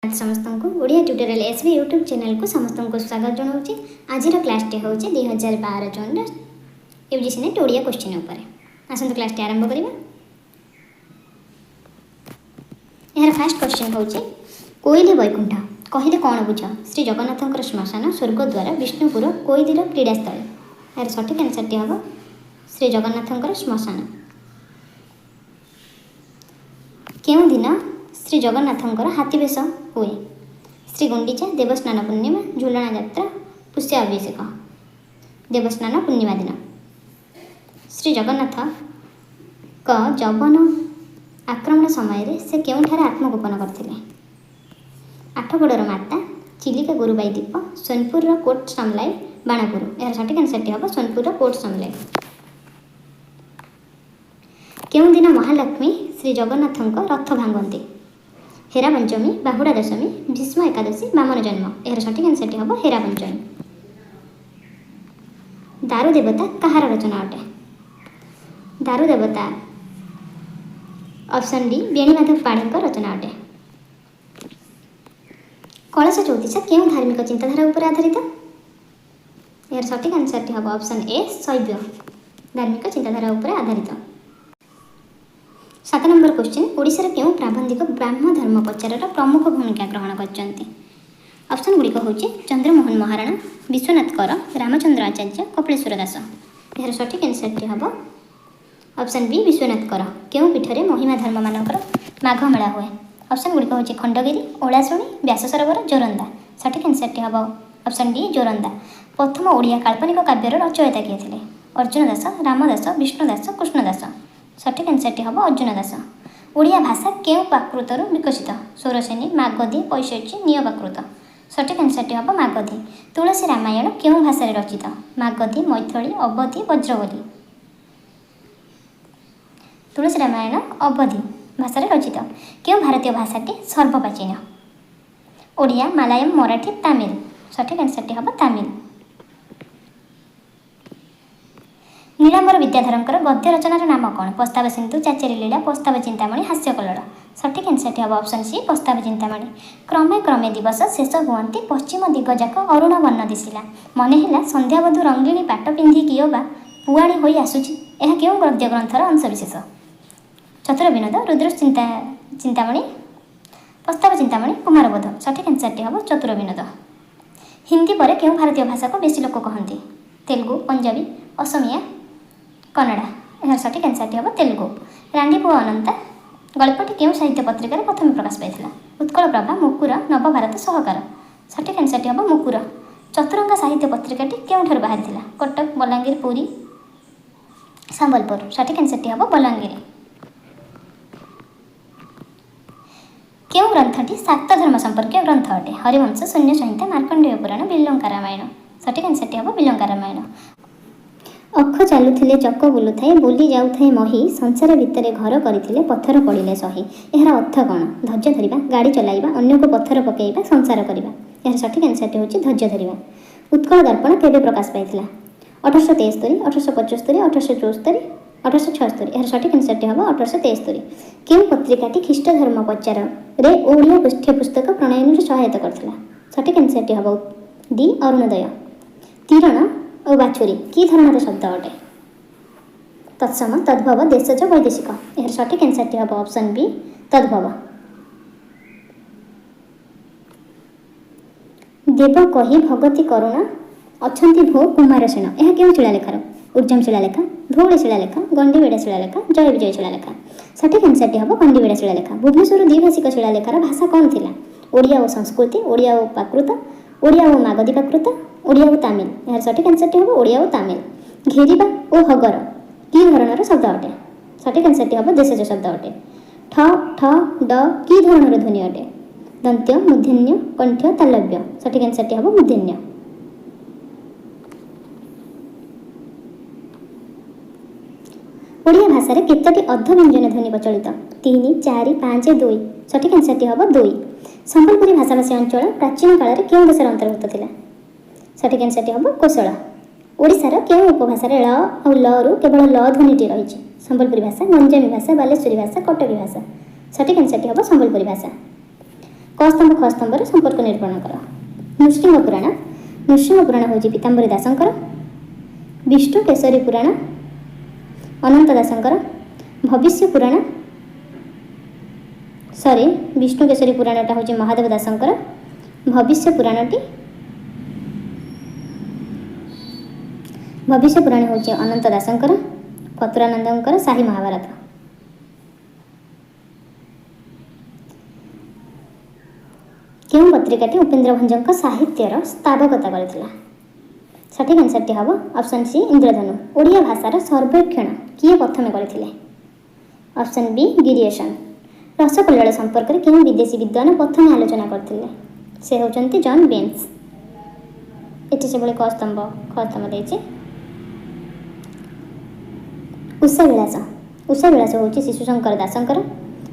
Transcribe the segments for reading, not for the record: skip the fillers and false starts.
समस्त को Odia tutorial SB YouTube channel को समस्त को स्वागत जनाऊँगी। आज क्लास टी हूँ 2012 जून यूजीसी नेट ओडिया क्वेश्चन उपर आसतु क्लास टी आरंभ करवा। यार फास्ट क्वेश्चन हूँ कोईली वैकुंठ कहले कौन बुझ श्री जगन्नाथ श्मशान स्वर्गद्वार विष्णुपुर कोईलीर क्रीड़ास्थल। यार सठिक आंसर टी हम श्री जगन्नाथ श्मशान। केउं दिन श्री जगन्नाथंकर हाथीवेश हुए? श्री गुंडीचा देवस्नान पूर्णिमा झुलना यात्रा पुष्याभिषेक। देवस्नान पूर्णिमा दिन श्री जगन्नाथ का जौवन आक्रमण समय से केउठारे आत्मगोपन करथिले? आठगड़र माता चिलिका गुरुबाई द्वीप सोनपुर कोट समलाई बाणापुर। यार सठिक आंसर टी हम सोनपुर कोट समलाई। केउं दिन महालक्ष्मी श्री जगन्नाथंक रथ भांगती? हेरा पंचमी बाहुड़ा दशमी भीष्म एकादशी बामन जन्म। यार सठिक आंसर टी हम हेरा पंचमी। दारू देवता कहार रचना अटे? दारू देवता ऑप्शन डी बेणीमाधव पाढ़ी रचना अटे। कलश चौतीसा केउं धार्मिक चिंताधारा उपर आधारित? यार सठिक आंसर टी हम ऑप्शन ए शैव धार्मिक चिंताधारा उपर आधारित। 7 नंबर क्वेश्चन ओडिशार केउं प्राबंधिक ब्राह्म धर्म प्रचार प्रमुख भूमिका ग्रहण करछन्ति? ऑप्शन गुड़िक हूँ चंद्रमोहन महाराणा विश्वनाथ कर रामचंद्र आचार्य कपिलेश्वर दास। यार सठिक आंसर टी हम ऑप्शन बी विश्वनाथ कर। केउं पीठरे महिमा धर्म मानकर माघ मेला हुए? ऑप्शन गुड़िक हूँ खंडगिरी ओलाशुणी व्यास सरोवर जोरंदा। सठिक आंसर टी हम ऑप्शन डी जोरंदा। प्रथम ओडिया काल्पनिक काव्यर रचयिता किए थे? अर्जुन दास रामदास विष्णुदास कृष्णदास। सठिक आंसर टी हम अर्जुन दास। ओडिया भाषा केउं प्राकृतर विकसित? स्वरसेनी मागधी पैशची निय प्राकृत। सठिक आंसर टी हम मागधी। तुलसी रामायण केउं भाषा रचित? मागधी मैथिली अवधी वज्रवली। तुलसी रामायण अवधी भाषा रचित। केउं भारतीय भाषाटी सर्वप्राचीन? ओडिया मालायाम मराठी तामिल। सठिक आंसर टी हम तामिल। नीलांबर विद्याधर गद्य रचनार नाम कौन? प्रस्ताव सिंधु चाचेरी लीला प्रस्ताव चिंतामणि हास्य कल्लोळ। सठिक आंसर टी हम ऑप्शन सी प्रस्ताव चिंतामणि। क्रमे क्रमे दिवस शेष हुअंती पश्चिम दिगजाक अरुण वर्ण दिशिला मन है संध्याबधू रंगिणी पाट पिंधि किओ बा पुआणी होई आसुची। यह केउं गद्य ग्रंथर अंशविशेष? चतुर विनोद रुद्र चिंतामणि प्रस्ताव चिंतामणि कुमारबोध। सठिक आंसर टी हम चतुर विनोद। हिंदी पर केउं भारतीय भाषा को बेसी लोक कहती? तेलुगु पंजाबी असमिया कन्नड़ा। यार सठिक आंसर टी हम तेलुगु। रांडीपुओ अनंता गल्पटी केउं साहित्य पत्रिकार प्रथम प्रकाश पाइथिला? उत्कल प्रभा मुकुर नवभारत सहकार। सठिक आंसर टी हम मुकुर। चतुरंगा साहित्य पत्रिकाटी केउंठार बाहरिथिला? कटक बलांगीर पुरी संबलपुर। सठिक आंसर टी हम बलांगीर। केउं ग्रंथटी सात धर्म संपर्क ग्रंथ अटे? हरिवंश शून्य संहिता मार्कंडेय पुराण बिल्लंका रामायण। सठिक आंसर टी हम बिल्लंका रामायण। अख चालुथिले चक बुलुथाए बोली जाउथाए मही संसार भितर घर करथिले पत्थर पड़िले सही। यार अर्थ कौन? धैर्य धरिबा गाड़ी चलाइबा अन्य को पत्थर पकेइबा संसार करिबा। यार सठिक आंसर टी होची धैर्य धरिबा। उत्कल दर्पण केबे प्रकाश पाइथिला? 1873 1875 1874 1876। यार सठिक आंसर टी हम 1873। केउं पत्रिकाटी ख्रीष्ट धर्म प्रचार रे ओडिया पाठ्यपुस्तक प्रणयन सहायता करथिला? सठिक आंसर टी हम डी अरुणोदय। तीरण और बाछुरी कि धरणर शब्द अटे? तत्सम तद्भव देशज वैदेशिक। यार सठिक आंसर टी हम ऑप्शन बी तद्भव। देव कही भगति करुणा अछंती भो कुमार सेन। यह केउं शिलालेखार? उज्जम शिलालेख धौली शिलालेख गंडीबेड़ा शिलालेख जय विजय शिलालेख। सठिक आंसर टी हम गंडीबेड़ा शिलालेख। भुवनेश्वर द्विभाषिक शिलालेखार भाषा कौन थिला? ओडिया और संस्कृति ओडिया और प्राकृत ओडिया और मागधी प्राकृत ओडिया और तामिल। यार सठिक आंसर टी हम ओडिया और तामिल। घेरिबा और हगर कि धरणर शब्द अटे? सठिक आंसर टी हम देशज शब्द अटे। ठ ठ ड कि धरणर ध्वनि अटे? दंत्य मूर्धन्य कंठ्य तालव्य। सठिक आंसर टी हम मूर्धन्य। ओडिया भाषा रे केतोटी अर्धव्यंजन ध्वनि प्रचलित? 3 4 5 2। सठिक आंसर टी हम 2। संबलपुरी भाषाभाषी अंचल प्राचीन काल में केउं देशर अंतर्भुक्त थिला? सठिक आंसर टी हम कोशल। ओडिशार केउं उपभाषा ल और ल रु केवल ल ध्वनिटी रही? संबलपुरी भाषा गंजामी भाषा बालेश्वरी भाषा कटकी भाषा। सठिक आंसर टी हम संबलपुरी भाषा। क स्तंभ ख स्तंभर संपर्क निरूपण कर। नृसिंह पुराण हूँ पीताम्बरी दासंकर। विष्णु केशरी पुराण अनंत दासंकर। भविष्य पुराण विष्णु केशरी पुराणटा हूँ महादेव दासंकर। भविष्य पुराण हूँ अनंत दासंकर। फतुरानंदंकर शाही महाभारत। केउं पत्रिकाटी उपेन्द्र भंजक साहित्यर स्तावकता करथिला? सठिक आंसरटी हम ऑप्शन सी इंद्रधनु। ओडिया भाषार सर्वेक्षण किए प्रथमे करथिले? Option B गिरियसन। रसकल्लोल संपर्क में केउं विदेशी विद्वान प्रथमे आलोचना करथिले? से होचंती जॉन बेन्स। एटी से क स्तंभ ख स्तंभ देछि। उषा विलास हूँ शिशुशंकर दासंकर।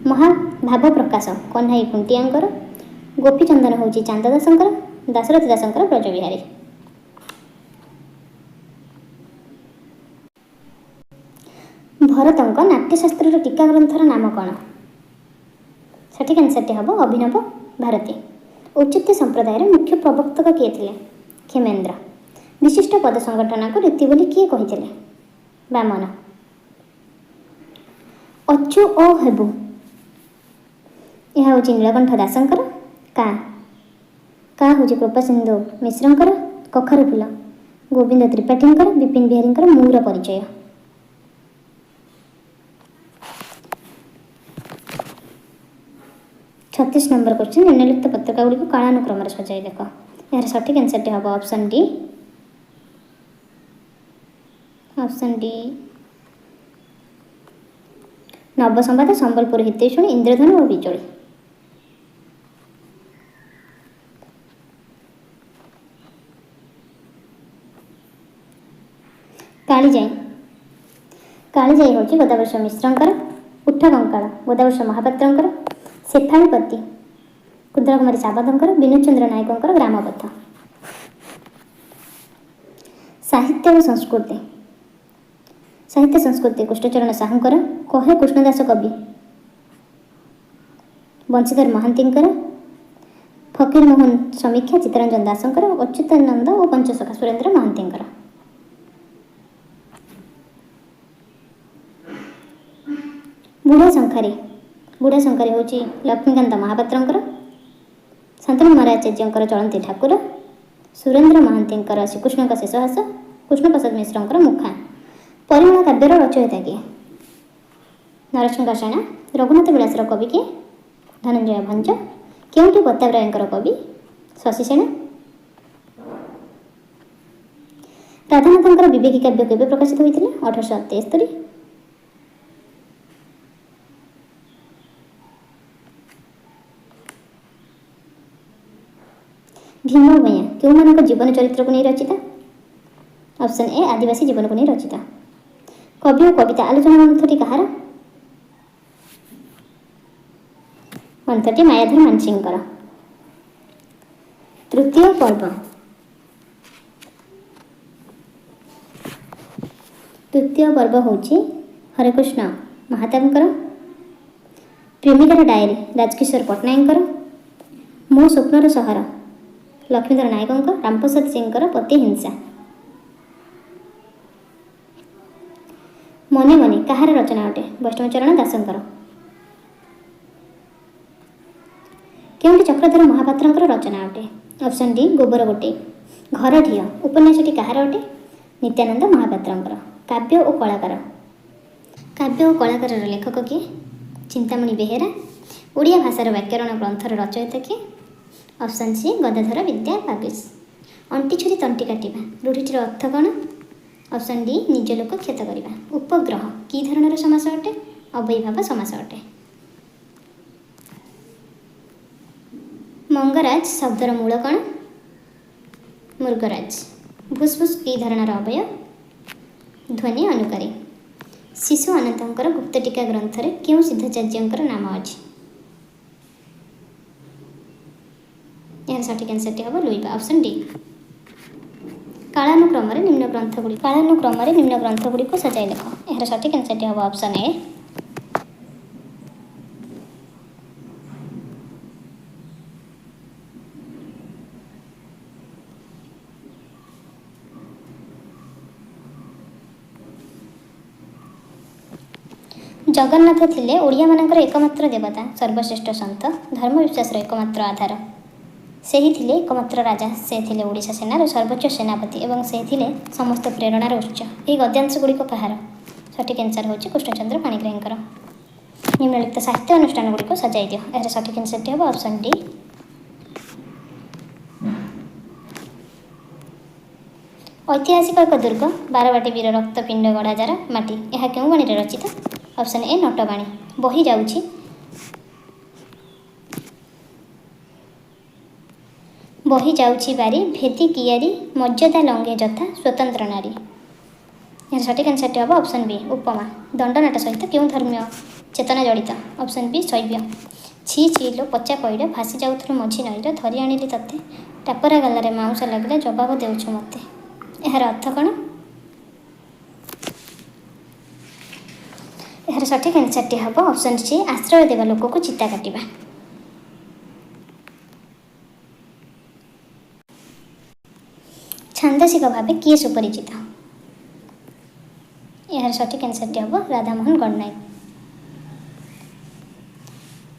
महाभाव प्रकाश कन्हाई खुंटियांकर। गोपीचंदन हूँ चांद दासंकर। दाशरथी दासंकर ब्रजबिहारी। भरतंक नाट्यशास्त्र टीका ग्रंथर नाम कौन? सठिक आंसरटी हम अभिनव भारती। औचित्य संप्रदायर मुख्य प्रवक्तक किए थे? क्षेमेन्द्र। विशिष्ट पद संगठन को रीति बोली किए कहिथिले? वामन। अच्यु ओ हेबु यह हूँ नीलकंठ दासंकर। का हूँ कृपासिंधु मिश्रंकर। कखारु फूल गोविंद त्रिपाठींकर। विपिन बिहारींकर मूर परिचय। 36 नंबर क्वेश्चन। निम्नलिखित पत्रिका गुड़ी को कालानुक्रम सजाई देख। यार सठिक आंसरटी हम ऑप्शन डी। नवसंवाद, संबलपुर हितैषणी, इंद्रधनु और बिजोड़ी। कालीजाई हूँ गोदावर्ष मिश्रंकर। उठ कंकाल गोदावर्ष महापात्रंकर। शेफालीपति कुद्र कुमारी सावंतंकर। विनोद चंद्र नायकंकर ग्रामपथ। साहित्य और संस्कृति कृष्णचरण साहूंकर। कहे कृष्णदास कवि बंशीधर महांतींकर। फकीर मोहन समीक्षा चित्तरंजन दासंकर। अच्युतानंद और पंचसखा सुरेंद्र महांतींकर। बुढ़ा शंखारी हूँ लक्ष्मीकांत महापात्रंकर। शांतनु महाराचार्यंकर चलंती ठाकुर। सुरेंद्र महांतींकर श्रीकृष्ण शेषहास। कृष्णप्रसाद मिश्रंकर मुखा। परिमल काव्यर रचयिता किए? नरसिंह सेना। रघुनाथ विलासर कवि किए? धनंजय भंज। केउंटी प्रतापरायंकर कवि? शशि सेना। राधानाथंकर विवेकी काव्य केबे प्रकाशित होइतिले? 1873। भीम भैया केउमानक जीवन चरित्र को नहीं रचिता? ऑप्शन ए आदिवासी जीवन को नहीं रचिता। कवि और कविता आलोचना ग्रंथटी कहार? ग्रंथटी मायाधर मानसिंहकर। तृतीय पर्व हूँ हरेकृष्ण महाताबंकर। प्रेमिकार डायरी राजकिशोर पट्टनायकर। मो स्वप्नर सहर लक्ष्मीधर नायकंकर। रामप्रसाद सिंहकर पति हिंसा। मने मने कहार रचना अटे? वैष्णवचरण दासंकर। केउंटी चक्रधर महापात्रंकर रचना अटे? ऑप्शन डी गोबर गोटे। घर ढिय उपन्यासटी कहार अटे? नित्यानंद महापात्रंकर। काव्य और कलाकार लेखक किए? चिंतामणि बेहेरा। ओडिया भाषार व्याकरण ग्रंथर रचयिता किए? ऑप्शन सी गदाधर विद्या पागेश। अंटी छुरी तंटी काटिबा रूढ़ीटीर अर्थ कौन? ऑप्शन डी निज लोक क्षत करिबा। उपग्रह की धरणर समास अटे? अवयभाव समास अटे। मंगराज शब्दर मूल कौन? मृगराज। भूसभूस की धरणर अवय? ध्वनि अनुकारी। शिशु अनंतंकर गुप्त टीका ग्रंथरे केउं सिद्धाचार्यंकर नाम अछि? यार सठिक आंसरटी हम लुइबा। Option D. कालानुक्रम निम्न ग्रंथ गुड़ी को सजाई देख। यार सठिक आंसरटी हम ऑप्शन ए। जगन्नाथ थिले ओडियामानंकर एकमात्र देवता, सर्वश्रेष्ठ सन्त, धर्मविश्वासर एकमात्र आधार। सेही थिले एकमात्र राजा, से थिले ओडिशा सेनार सर्वोच्च सेनापति एवं से थिले समस्त प्रेरणार उत्स। यही गद्यांश गुड़िक कहार? सठिक आंसर होची कृष्णचंद्र पाणिग्राहींकर। निम्नलिखित साहित्य अनुष्ठान गुड़िक सजाई दियो। यार सठिक आंसर हम ऑप्शन डी। ऐतिहासिक एक दुर्ग बारवाटी वीर रक्तपिंड गड़ाजार माटी, यह क्यों बाणी रचित? ऑप्शन ए नटबाणी। बही जाउछि बारी भेदी कियारी मर्यादा लंघे जथा स्वतंत्र नारी। यार सठिक आंसर हम ऑप्शन बी उपमा। दंडनाट सहित क्यों धर्मीय चेतना जड़ित? ऑप्शन बी शैव्य। छी छी लो पचा पैड भासी जाऊथुलु मझी नईर, धरी आनिली तते टापरा गालारे माउंस लागिला, जवाब देउछु मते। यार अर्थ कौन? यार सठिक आंसर हम ऑप्शन सी आश्रय देवा लोक को चिता काटिबा। छांदसिक भाव किए सुपरिचित? यार सठिक आंसर हम राधामोहन गणनायक।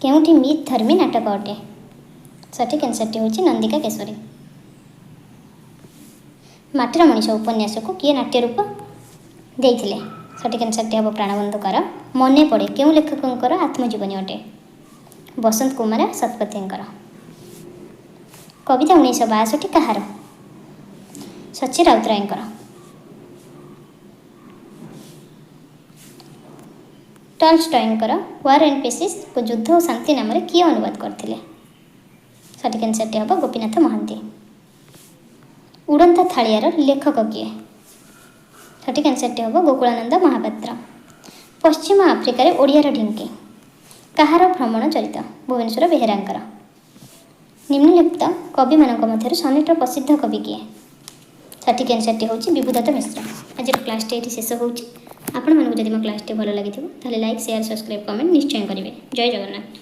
केउठी मिथ धर्मी नाटक अटे? सठिक आंसर होची नंदिका केशरी। माटीर मनीष उपन्यास को किए नाट्य रूप देइथिले? सठिक आंसर हम प्राणबंधुकर। मने पड़े क्यों लेखकंकर आत्मजीवनी अटे? बसंत कुमार शतपथींकर। कविता 1962 कहार? सची राउतरायंकर। टॉल्स्टॉयंकर वार एंड पीसेस को युद्ध और शांति नाम किए अनुवाद करथिले? सठिक आंसर हम गोपीनाथ महांती। उड़ंता थालियार लेखक किए? सठिक आंसर हम गोकुलानंद महापात्र। पश्चिम आफ्रिकार ओडियार ढिंकी कहार भ्रमण चरित? भुवनेश्वर बेहेरांकर। निम्नलिखित कवि मानक मध्यरु सनेटर प्रसिद्ध कवि किए? सठिक आंसर होची विभुदत्त मिश्र। आज क्लास ये शेष होची। आपण मानक जदि मो क्लास भल लगी थाले लाइक शेयर सब्सक्राइब कमेंट निश्चय करेंगे। जय जगन्नाथ।